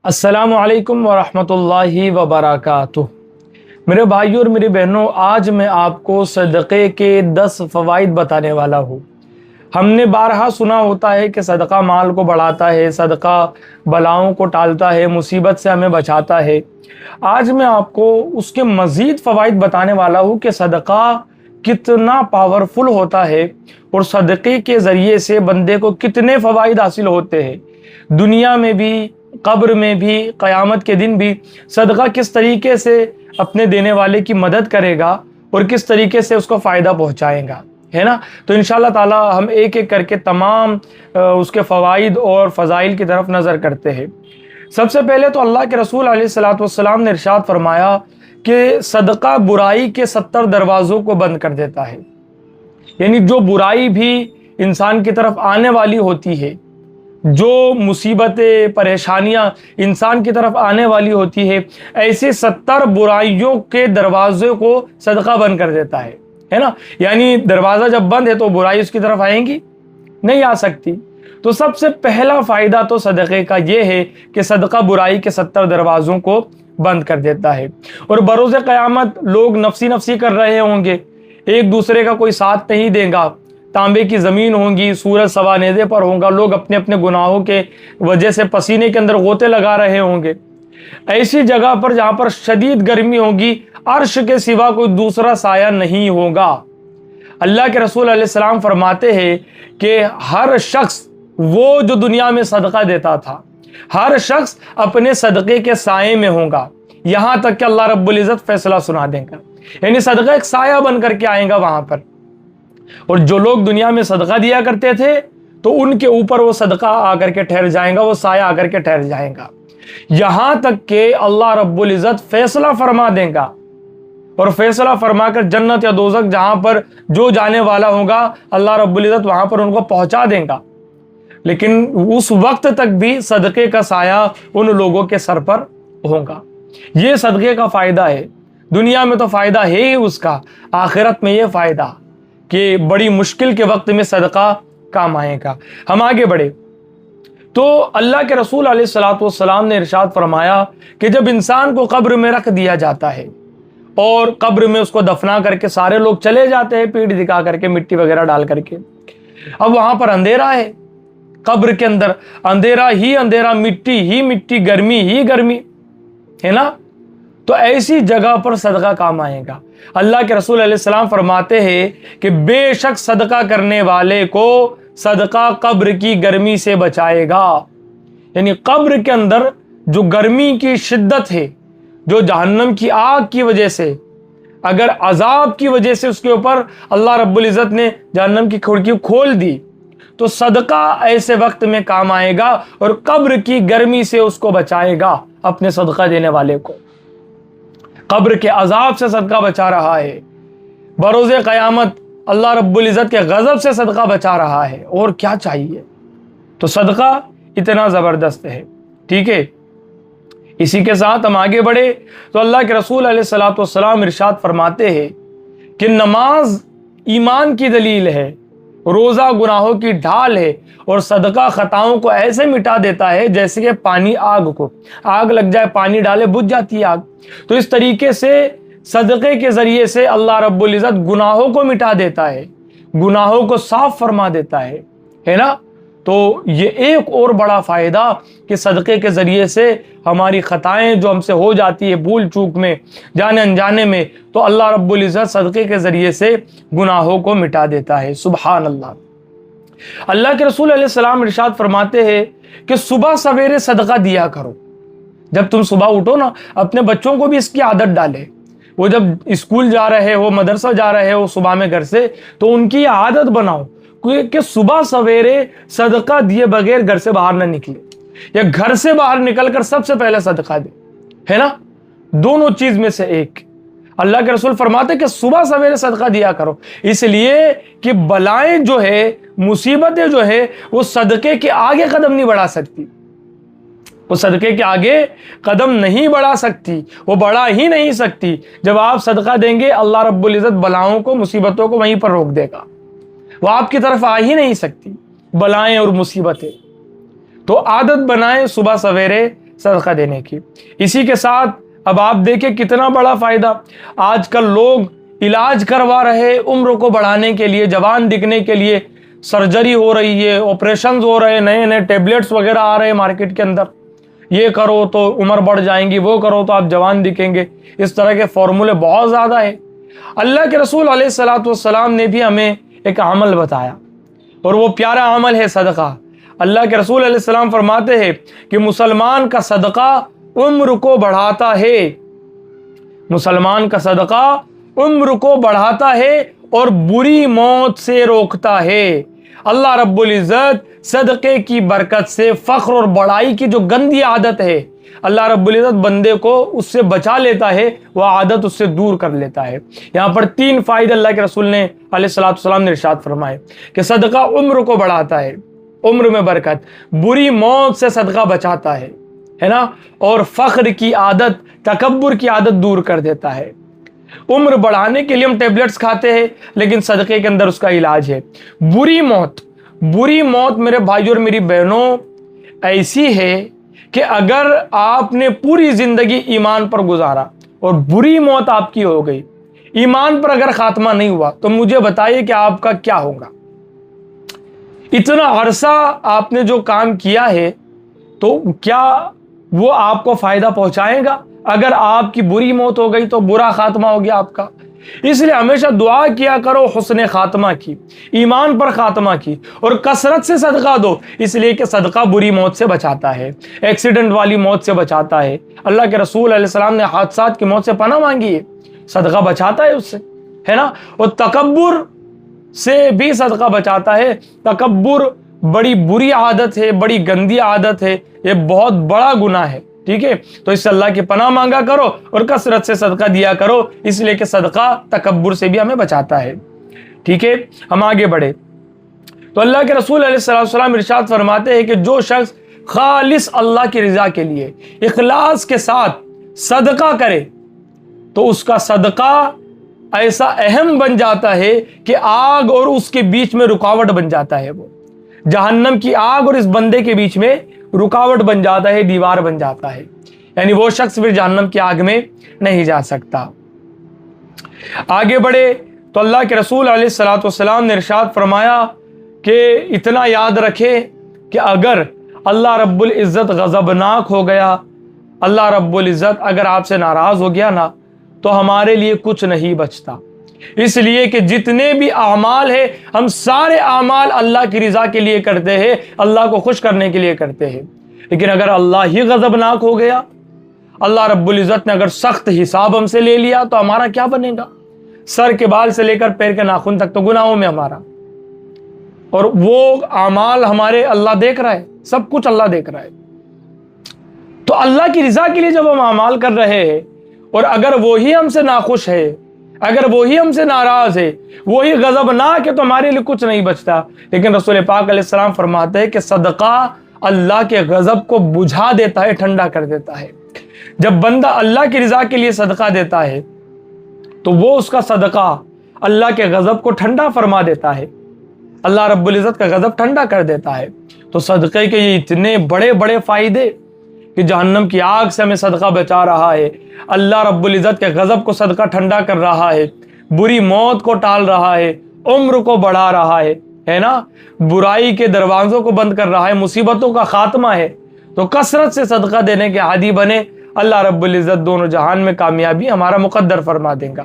अस्सलामु अलैकुम वरहमतुल्लाहि वबरकातुह। मेरे भाइयों और मेरी बहनों, आज मैं आपको सदक़े के 10 फ़वाइद बताने वाला हूँ। हमने बारहा सुना होता है कि सदका माल को बढ़ाता है, सदका बलाओं को टालता है, मुसीबत से हमें बचाता है। आज मैं आपको उसके मज़ीद फ़वाइद बताने वाला हूँ कि सदका कितना पावरफुल होता है और सदक़े के ज़रिए से बंदे को कितने फ़वाइद हासिल होते हैं। दुनिया में भी, कब्र में भी, क़यामत के दिन भी सदका किस तरीके से अपने देने वाले की मदद करेगा और किस तरीके से उसको फ़ायदा पहुँचाएगा, है ना। तो इंशाअल्लाह ताला हम एक एक करके तमाम उसके फ़वाइद और फ़ज़ाइल की तरफ नज़र करते हैं। सबसे पहले तो अल्लाह के रसूल अलैहिस्सलातु वस्सलाम ने इरशाद फरमाया कि सदका बुराई के 70 दरवाज़ों को बंद कर देता है। यानी जो बुराई भी इंसान की तरफ आने वाली होती है, जो मुसीबतें परेशानियां इंसान की तरफ आने वाली होती है, ऐसे 70 बुराइयों के दरवाजे को सदका बंद कर देता है ना। यानी दरवाज़ा जब बंद है तो बुराई उसकी तरफ आएंगी नहीं, आ सकती। तो सबसे पहला फ़ायदा तो सदक़े का ये है कि सदका बुराई के 70 दरवाज़ों को बंद कर देता है। और बरोज़े क़यामत लोग नफसी नफसी कर रहे होंगे, एक दूसरे का कोई साथ नहीं देगा, तांबे की ज़मीन होगी, सूरज सवानेदे पर होगा, लोग अपने अपने गुनाहों के वजह से पसीने के अंदर गोते लगा रहे होंगे। ऐसी जगह पर जहाँ पर शदीद गर्मी होगी, अर्श के सिवा कोई दूसरा साया नहीं होगा। अल्लाह के रसूल अलैहिस्सलाम फरमाते हैं कि हर शख्स वो जो दुनिया में सदका देता था, हर शख्स अपने सदक़े के साये में होगा, यहाँ तक कि अल्लाह रब्बुल इज़्ज़त फैसला सुना देगा। यानी सदका एक साया बन करके आएगा वहाँ पर। और जो लोग दुनिया में सदका दिया करते थे तो उनके ऊपर वो सदका आकर के ठहर जाएगा, वो साया आकर के ठहर जाएगा, यहां तक कि अल्लाह रब्बुल इज़्ज़त फैसला फरमा देगा। और फैसला फरमा कर जन्नत या दोज़ख जहां पर जो जाने वाला होगा, अल्लाह रब्बुल इज़्ज़त वहां पर उनको पहुंचा देगा। लेकिन उस वक्त तक भी सदके का साया उन लोगों के सर पर होगा। ये सदके का फ़ायदा है। दुनिया में तो फ़ायदा है ही उसका, आखिरत में ये फ़ायदा कि बड़ी मुश्किल के वक्त में सदका काम आएगा। हम आगे बढ़े तो अल्लाह के रसूल अलैहिस्सलातु वस्सलाम ने इरशाद फरमाया कि जब इंसान को कब्र में रख दिया जाता है और कब्र में उसको दफना करके सारे लोग चले जाते हैं पीठ दिखा करके, मिट्टी वगैरह डाल करके, अब वहां पर अंधेरा है, कब्र के अंदर अंधेरा ही अंधेरा, मिट्टी ही मिट्टी, गर्मी ही गर्मी, है ना। तो ऐसी जगह पर सदका काम आएगा। अल्लाह के रसूल अलैहिस्सलाम फरमाते हैं कि बेशक सदका करने वाले को सदका कब्र की गर्मी से बचाएगा। यानी कब्र के अंदर जो गर्मी की शिद्दत है, जो जहन्नम की आग की वजह से, अगर अजाब की वजह से उसके ऊपर अल्लाह रब्बुल इज़्ज़त ने जहन्नम की खिड़की खोल दी, तो सदका ऐसे वक्त में काम आएगा और कब्र की गर्मी से उसको बचाएगा। अपने सदका देने वाले को कब्र के अजाब से सदका बचा रहा है, बरोज़े क़यामत अल्लाह रब्बुल इज़्ज़त के गज़ब से सदका बचा रहा है। और क्या चाहिए। तो सदका इतना ज़बरदस्त है, ठीक है। इसी के साथ हम आगे बढ़े तो अल्लाह के रसूल अलैहिस्सलातु वस्सलाम इरशाद फरमाते हैं कि नमाज ईमान की दलील है, रोज़ा गुनाहों की ढाल है और सदका खताओं को ऐसे मिटा देता है जैसे कि पानी आग को, आग लग जाए, पानी डाले बुझ जाती है आग। तो इस तरीके से सदक़े के ज़रिए से अल्लाह रब्बुल इज़्ज़त गुनाहों को मिटा देता है, गुनाहों को साफ फरमा देता है ना। तो ये एक और बड़ा फ़ायदा कि सदक़े के ज़रिए से हमारी ख़ताएँ जो हमसे हो जाती है भूल चूक में, जाने अनजाने में, तो अल्लाह रब्बुल इज़्ज़त सदक़े के ज़रिए से गुनाहों को मिटा देता है। सुबहान अल्लाह। अल्लाह के रसूल अलैहिस्सलाम इरशाद फरमाते हैं कि सुबह सवेरे सदका दिया करो। जब तुम सुबह उठो ना, अपने बच्चों को भी इसकी आदत डाले। वो जब स्कूल जा रहे हो, मदरसा जा रहे हो सुबह में घर से, तो उनकी आदत बनाओ कि सुबह सवेरे सदका दिए बगैर घर से बाहर ना निकले, या घर से बाहर निकलकर सबसे पहले सदका दे, है ना। दोनों चीज में से एक। अल्लाह के रसूल फरमाते कि सुबह सवेरे सदका दिया करो, इसलिए कि बलाएं जो है, मुसीबतें जो है, वो सदके के आगे कदम नहीं बढ़ा सकती, वो सदके के आगे कदम नहीं बढ़ा सकती, वो बढ़ा ही नहीं सकती। जब आप सदका देंगे, अल्लाह रब्बुल इज़्ज़त बलाओं को, मुसीबतों को वहीं पर रोक देगा, वो आपकी तरफ आ ही नहीं सकती बलाएं और मुसीबतें। तो आदत बनाएं सुबह सवेरे صدقہ دینے کی۔ اسی کے ساتھ اب آپ دیکھیں کتنا بڑا فائدہ، آج کل لوگ علاج کروا رہے عمر کو بڑھانے کے لیے، جوان دکھنے کے لیے، سرجری ہو رہی ہے، آپریشنز ہو رہے ہیں، نئے نئے ٹیبلٹس وغیرہ آ رہے ہیں مارکیٹ کے اندر، یہ کرو تو عمر بڑھ جائیں گی، وہ کرو تو آپ جوان دکھیں گے، اس طرح کے فارمولے بہت زیادہ ہیں۔ اللہ کے رسول علیہ الصلوۃ والسلام نے بھی ہمیں ایک عمل بتایا، اور وہ پیارا عمل ہے صدقہ۔ اللہ کے رسول علیہ السلام فرماتے ہیں کہ مسلمان کا صدقہ عمر کو بڑھاتا ہے، مسلمان کا صدقہ عمر کو بڑھاتا ہے اور بری موت سے روکتا ہے۔ اللہ رب العزت صدقے کی برکت سے فخر اور بڑائی کی جو گندی عادت ہے، اللہ رب العزت بندے کو اس سے بچا لیتا ہے، وہ عادت اس سے دور کر لیتا ہے۔ یہاں پر 3 فائدے اللہ کے رسول نے علیہ الصلوۃ والسلام نے ارشاد فرمائے کہ صدقہ عمر کو بڑھاتا ہے، عمر میں برکت، بری موت سے صدقہ بچاتا ہے نا، اور فخر کی عادت، تکبر کی عادت دور کر دیتا ہے۔ عمر بڑھانے کے لیے ہم ٹیبلٹس کھاتے ہیں، لیکن صدقے کے اندر اس کا علاج ہے۔ بری موت میرے بھائی اور میری بہنوں ایسی ہے کہ اگر آپ نے پوری زندگی ایمان پر گزارا اور بری موت آپ کی ہو گئی، ایمان پر اگر خاتمہ نہیں ہوا، تو مجھے بتائیے کہ آپ کا کیا ہوگا؟ اتنا عرصہ آپ نے جو کام کیا ہے، تو کیا وہ آپ کو فائدہ پہنچائے گا؟ اگر آپ کی بری موت ہو گئی تو برا خاتمہ ہو گیا آپ کا۔ اس لیے ہمیشہ دعا کیا کرو حسن خاتمہ کی، ایمان پر خاتمہ کی، اور کثرت سے صدقہ دو، اس لیے کہ صدقہ بری موت سے بچاتا ہے، ایکسیڈنٹ والی موت سے بچاتا ہے۔ اللہ کے رسول علیہ السلام نے حادثات کی موت سے پناہ مانگی ہے، صدقہ بچاتا ہے اس سے، ہے نا۔ اور تکبر سے بھی صدقہ بچاتا ہے۔ تکبر بڑی بری عادت ہے، بڑی گندی عادت ہے، یہ بہت بڑا گناہ ہے، ٹھیک ہے۔ تو اس سے اللہ کی پناہ مانگا کرو اور کثرت سے صدقہ دیا کرو، اس لیے کہ صدقہ تکبر سے بھی ہمیں بچاتا ہے، ٹھیک ہے۔ ہم آگے بڑھے تو اللہ کے رسول علیہ السلام ارشاد فرماتے ہیں کہ جو شخص خالص اللہ کی رضا کے لیے اخلاص کے ساتھ صدقہ کرے، تو اس کا صدقہ ایسا اہم بن جاتا ہے کہ آگ اور اس کے بیچ میں رکاوٹ بن جاتا ہے، وہ جہنم کی آگ اور اس بندے کے بیچ میں رکاوٹ بن جاتا ہے، دیوار بن جاتا ہے، یعنی وہ شخص پھر جہنم کی آگ میں نہیں جا سکتا۔ آگے بڑھے تو اللہ کے رسول علیہ الصلوۃ والسلام نے ارشاد فرمایا کہ اتنا یاد رکھے کہ اگر اللہ رب العزت غضبناک ہو گیا، اللہ رب العزت اگر آپ سے ناراض ہو گیا نا، تو ہمارے لیے کچھ نہیں بچتا۔ اس لیے کہ جتنے بھی اعمال ہیں، ہم سارے اعمال اللہ کی رضا کے لیے کرتے ہیں، اللہ کو خوش کرنے کے لیے کرتے ہیں، لیکن اگر اللہ ہی غضبناک ہو گیا، اللہ رب العزت نے اگر سخت حساب ہم سے لے لیا، تو ہمارا کیا بنے گا؟ سر کے بال سے لے کر پیر کے ناخن تک تو گناہوں میں ہمارا، اور وہ اعمال ہمارے اللہ دیکھ رہا ہے، سب کچھ اللہ دیکھ رہا ہے۔ تو اللہ کی رضا کے لیے جب ہم اعمال کر رہے ہیں، اور اگر وہی ہم سے ناخوش ہے، اگر وہی ہم سے ناراض ہے، وہی غضبناک ہے، تو ہمارے لیے کچھ نہیں بچتا۔ لیکن رسول پاک علیہ السلام فرماتے ہیں کہ صدقہ اللہ کے غضب کو بجھا دیتا ہے، ٹھنڈا کر دیتا ہے۔ جب بندہ اللہ کی رضا کے لیے صدقہ دیتا ہے، تو وہ اس کا صدقہ اللہ کے غضب کو ٹھنڈا فرما دیتا ہے، اللہ رب العزت کا غضب ٹھنڈا کر دیتا ہے۔ تو صدقے کے یہ اتنے بڑے بڑے فائدے کہ جہنم کی آگ سے ہمیں صدقہ بچا رہا ہے، اللہ رب العزت کے غضب کو صدقہ ٹھنڈا کر رہا ہے، بری موت کو ٹال رہا ہے، عمر کو بڑھا رہا ہے نا، برائی کے دروازوں کو بند کر رہا ہے، مصیبتوں کا خاتمہ ہے۔ تو کثرت سے صدقہ دینے کے عادی بنے، اللہ رب العزت دونوں جہان میں کامیابی ہمارا مقدر فرما دے گا۔